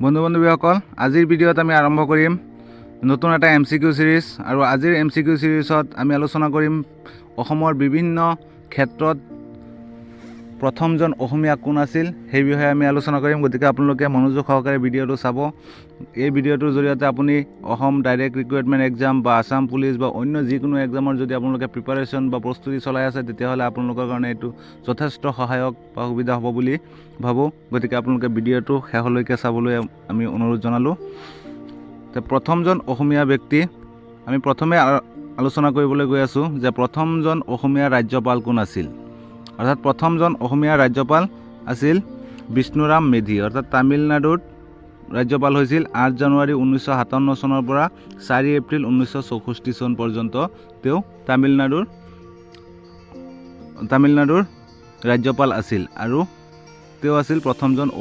বন্ধু-বান্ধৱীসকল, আজিৰ ভিডিঅ'ত আমি আৰম্ভ কৰিম নতুন এটা MCQ সিৰিজ আৰু আজিৰ MCQ সিৰিজত আমি আলোচনা কৰিম অসমৰ বিভিন্ন ক্ষেত্ৰত প্ৰথমজন অসমীয়া কোন আছিল সেই বিষয়ে আমি আলোচনা কৰিম। গতিকে আপোনালোকে মনোযোগ সহকাৰে ভিডিঅ'টো চাব। এই ভিডিঅ'টোৰ জৰিয়তে আপুনি অসম ডাইৰেক্ট ৰিক্ৰুইটমেণ্ট এক্সাম বা আসাম পুলিচ বা অন্য যিকোনো এক্সামৰ যদি আপোনালোকে প্ৰিপাৰেশ্যন বা প্ৰস্তুতি চলাই আছে তেতিয়াহ'লে আপোনালোকৰ কাৰণে এইটো যথেষ্ট সহায়ক বা সুবিধা হ'ব বুলি ভাবোঁ। গতিকে আপোনালোকে ভিডিঅ'টো শেষলৈকে চাবলৈ আমি অনুৰোধ জনালোঁ। প্ৰথমজন অসমীয়া ব্যক্তি আমি প্ৰথমে আলোচনা কৰিবলৈ গৈ আছোঁ যে প্ৰথমজন অসমীয়া ৰাজ্যপাল কোন আছিল। অৰ্থাৎ প্ৰথমজন অসমীয়া ৰাজ্যপাল আছিল বিষ্ণুৰাম মেধি। অৰ্থাৎ তামিলনাডুৰ ৰাজ্যপাল হৈছিল 8 জানুৱাৰী 1957 চনৰ পৰা 4 এপ্ৰিল 1964 চন পৰ্যন্ত তেওঁ তামিলনাডুৰ ৰাজ্যপাল আছিল আৰু তেওঁ আছিল প্ৰথমজন